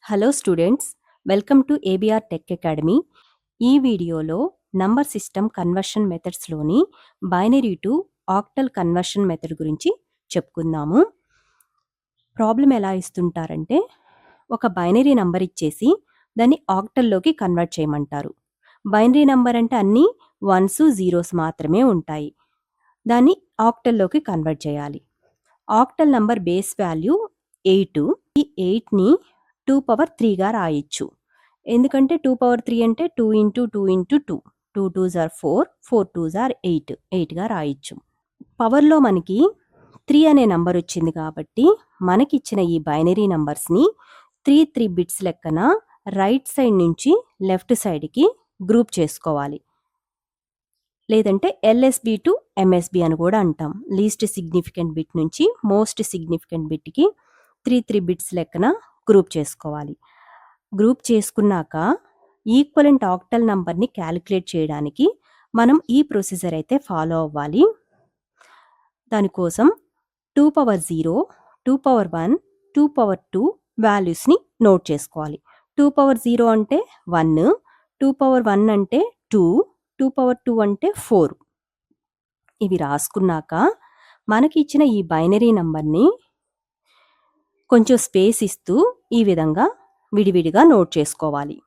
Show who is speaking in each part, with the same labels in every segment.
Speaker 1: Hello students, welcome to ABR tech academy. ఈ వీడియోలో number system conversion మెథడ్స్లోని binary to octal conversion method గురించి చెప్పుకుందాము. ప్రాబ్లం ఎలా ఇస్తుంటారంటే, ఒక బైనరీ నంబర్ ఇచ్చేసి దాన్ని ఆక్టల్లోకి కన్వర్ట్ చేయమంటారు. బైనరీ నంబర్ అంటే అన్నీ వన్స్ జీరోస్ మాత్రమే ఉంటాయి. దాన్ని ఆక్టల్లోకి కన్వర్ట్ చేయాలి. Octal number base value 8. ఈ 8ని 2 పవర్ 3గా రాయొచ్చు. ఎందుకంటే 2 పవర్ 3 అంటే 2 into 2 into 2, 2 2s are 4, 4 2s are 8, 8గా రాయొచ్చు. పవర్లో మనకి 3 అనే నంబర్ వచ్చింది కాబట్టి మనకిచ్చిన ఈ బైనరీ నంబర్స్ని 3 బిట్స్ లెక్కన రైట్ సైడ్ నుంచి లెఫ్ట్ సైడ్కి గ్రూప్ చేసుకోవాలి. లేదంటే ఎల్ఎస్బి టు ఎంఎస్బి అని కూడా అంటాం. లీస్ట్ సిగ్నిఫికెంట్ బిట్ నుంచి మోస్ట్ సిగ్నిఫికెంట్ బిట్కి 3 బిట్స్ లెక్కన గ్రూప్ చేసుకోవాలి. గ్రూప్ చేసుకున్నాక ఈక్వలెంట్ ఆక్టల్ నంబర్ని క్యాలిక్యులేట్ చేయడానికి మనం ఈ ప్రొసీజర్ అయితే ఫాలో అవ్వాలి. దానికోసం 2 పవర్ 0, 2 పవర్ 1, 2 పవర్ 2 వాల్యూస్ని నోట్ చేసుకోవాలి. 2 పవర్ 0 అంటే 1, 2 పవర్ 1 అంటే 2, 2 పవర్ 2 అంటే 4. ఇవి రాసుకున్నాక మనకి ఇచ్చిన ఈ బైనరీ నంబర్ని కొంచెం స్పేస్ ఇస్తూ ఈ విధంగా విడివిడిగా నోట్ చేసుకోవాలి.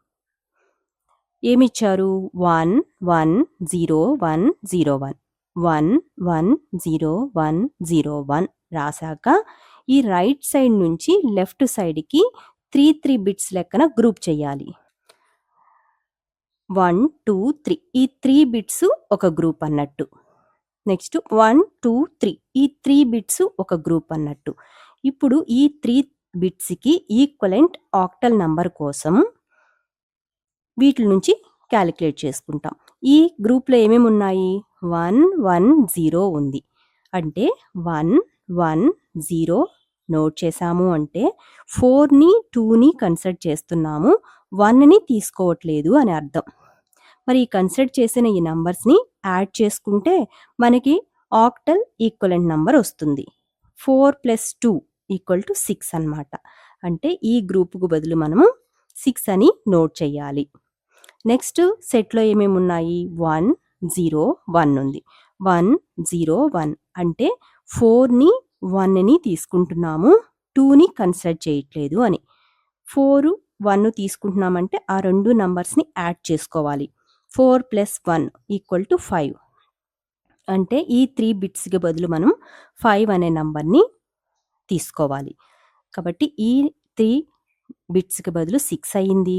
Speaker 1: ఏమిచ్చారు? 1 1 0 1 0 1, 1 1 0 1 0 1 రాశాక ఈ రైట్ సైడ్ నుంచి లెఫ్ట్ సైడ్కి 3 బిట్స్ లెక్కన గ్రూప్ చేయాలి. 1 2 3 ఈ 3 బిట్స్ ఒక గ్రూప్ అన్నట్టు. నెక్స్ట్ 1 2 3 ఈ 3 బిట్స్ ఒక గ్రూప్ అన్నట్టు. ఇప్పుడు ఈ 3 బిట్స్కి ఈక్వలెంట్ ఆక్టల్ నంబర్ కోసం వీటి నుంచి క్యాలిక్యులేట్ చేసుకుంటాం. ఈ గ్రూప్లో ఏమేమి ఉన్నాయి? 1 1 0 ఉంది. అంటే 1 1 0 నోట్ చేసాము అంటే 4ని 2ని కన్సిడర్ చేస్తున్నాము, 1ని తీసుకోవట్లేదు అని అర్థం. మరి ఈ కన్సిడర్ చేసిన ఈ నంబర్స్ని యాడ్ చేసుకుంటే మనకి ఆక్టల్ ఈక్వలెంట్ నంబర్ వస్తుంది. 4 + 2 = 6 అన్నమాట. అంటే ఈ గ్రూప్కు బదులు మనము 6 అని నోట్ చేయాలి. నెక్స్ట్ సెట్లో ఏమేమి ఉన్నాయి? 1 0 1 ఉంది. 1 0 1 అంటే 4ని 1ని తీసుకుంటున్నాము, 2ని కన్సిడర్ చేయట్లేదు అని. 4 1 తీసుకుంటున్నామంటే ఆ రెండు నంబర్స్ని యాడ్ చేసుకోవాలి. 4 + 1 = 5. అంటే ఈ 3 బిట్స్కి బదులు మనం 5 అనే నంబర్ని తీసుకోవాలి. కాబట్టి ఈ 3 బిట్స్కి బదులు 6 అయ్యింది.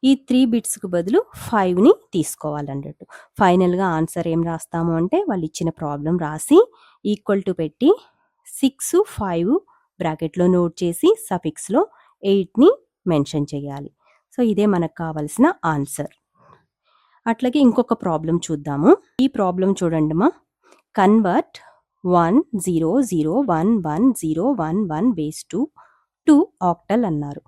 Speaker 1: ఈ 3 బిట్స్కి బదులు 5ని తీసుకోవాలన్నట్టు. ఫైనల్గా ఆన్సర్ ఏం రాస్తాము అంటే వాళ్ళు ఇచ్చిన ప్రాబ్లం రాసి ఈక్వల్ టు పెట్టి 6 5 బ్రాకెట్లో నోట్ చేసి సఫిక్స్లో 8ని మెన్షన్ చేయాలి. సో ఇదే మనకు కావాల్సిన ఆన్సర్. అట్లాగే ఇంకొక ప్రాబ్లం చూద్దాము. ఈ ప్రాబ్లం చూడండిమా. కన్వర్ట్ 1 0 0 1 1 0 1 1 బేస్ 2 టు ఆక్టల్ అన్నారు.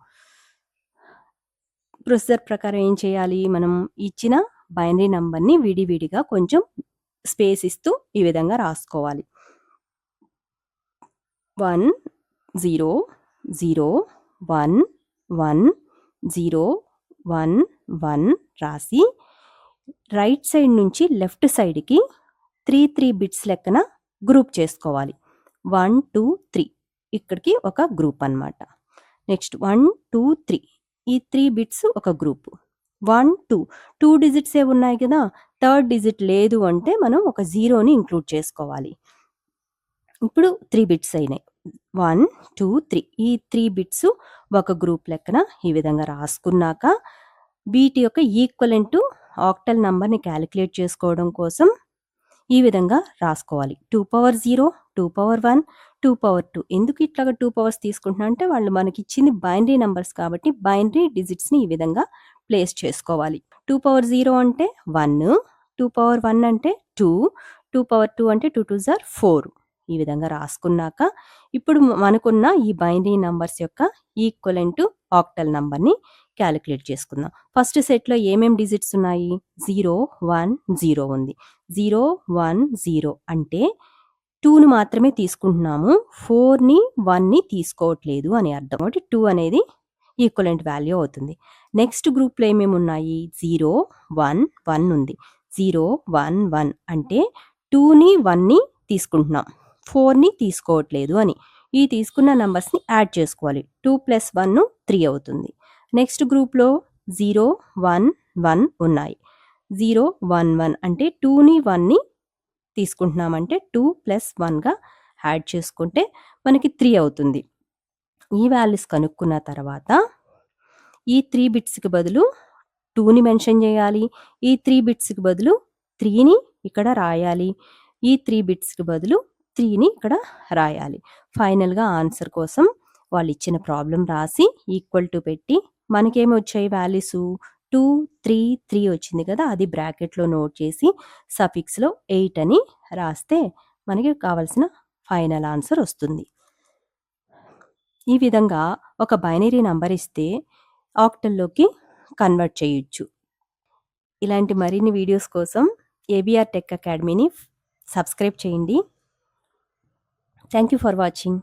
Speaker 1: ప్రొసీజర్ ప్రకారం ఏం చేయాలి? మనం ఇచ్చిన బైనరీ నంబర్ని విడివిడిగా కొంచెం స్పేస్ ఇస్తూ ఈ విధంగా రాసుకోవాలి. 1 0 0 1 1 0 1 1 రాసి రైట్ సైడ్ నుంచి లెఫ్ట్ సైడ్కి 3 బిట్స్ లెక్కన గ్రూప్ చేసుకోవాలి. 1 2 3 ఇక్కడికి ఒక గ్రూప్ అన్నమాట. నెక్స్ట్ 1 2 3 ఈ 3 బిట్స్ ఒక గ్రూప్. 1 2 డిజిట్సే ఉన్నాయి కదా, థర్డ్ డిజిట్ లేదు అంటే మనం ఒక 0ని ఇంక్లూడ్ చేసుకోవాలి. ఇప్పుడు 3 బిట్స్ అయినాయి. 1 2 3 ఈ 3 బిట్స్ ఒక గ్రూప్ లెక్కన ఈ విధంగా రాసుకున్నాక వీటి యొక్క ఈక్వలెంట్ ఆక్టల్ నంబర్ని క్యాలిక్యులేట్ చేసుకోవడం కోసం ఈ విధంగా రాసుకోవాలి. 2 పవర్ 0, 2 పవర్ 1, 2 పవర్ 2. ఎందుకు ఇట్లాగా 2 పవర్స్ తీసుకుంటున్నా అంటే వాళ్ళు మనకి ఇచ్చింది బైనరీ నంబర్స్ కాబట్టి బైనరీ డిజిట్స్ని ఈ విధంగా ప్లేస్ చేసుకోవాలి. 2 పవర్ 0 అంటే 1, 2 పవర్ 1 అంటే 2, 2 పవర్ 2 అంటే 2 2s are 4. ఈ విధంగా రాసుకున్నాక ఇప్పుడు మనకున్న ఈ బైనరీ నంబర్స్ యొక్క ఈక్వలెంట్ ఆక్టల్ నంబర్ని క్యాలిక్యులేట్ చేసుకుందాం. ఫస్ట్ సెట్లో ఏమేం డిజిట్స్ ఉన్నాయి? 0 1 0 ఉంది. 0 1 0 అంటే 2ని మాత్రమే తీసుకుంటున్నాము, 4ని 1ని తీసుకోవట్లేదు అని అర్థం. కాబట్టి 2 అనేది ఈక్వలెంట్ వాల్యూ అవుతుంది. నెక్స్ట్ గ్రూప్లో ఏమేమి ఉన్నాయి? 0 1 1 ఉంది. 0 1 1 అంటే 2ని 1ని తీసుకుంటున్నాం, 4ని తీసుకోవట్లేదు అని. ఈ తీసుకున్న నంబర్స్ని యాడ్ చేసుకోవాలి. 2 + 1 3 అవుతుంది. నెక్స్ట్ గ్రూప్లో 0 1 1 ఉన్నాయి. 0 1 1 అంటే 2ని 1ని తీసుకుంటున్నామంటే 2 + 1గా యాడ్ చేసుకుంటే మనకి 3 అవుతుంది. ఈ వాల్యూస్ కనుక్కున్న తర్వాత ఈ 3 బిట్స్కి బదులు 2ని మెన్షన్ చేయాలి. ఈ 3 బిట్స్కి బదులు 3ని ఇక్కడ రాయాలి. ఈ 3 బిట్స్కి బదులు 3ని ఇక్కడ రాయాలి. ఫైనల్గా ఆన్సర్ కోసం వాళ్ళు ఇచ్చిన ప్రాబ్లం రాసి ఈక్వల్ టు పెట్టి మనకేమి వచ్చాయి వాల్యూస్ 2 3 3 వచ్చింది కదా, అది బ్రాకెట్లో నోట్ చేసి సఫిక్స్లో 8 అని రాస్తే మనకి కావాల్సిన ఫైనల్ ఆన్సర్ వస్తుంది. ఈ విధంగా ఒక బైనరీ నంబర్ ఇస్తే ఆక్టల్లోకి కన్వర్ట్ చేయొచ్చు. ఇలాంటి మరిన్ని వీడియోస్ కోసం ఏబిఆర్ టెక్ అకాడమీని సబ్స్క్రైబ్ చేయండి. Thank you for watching.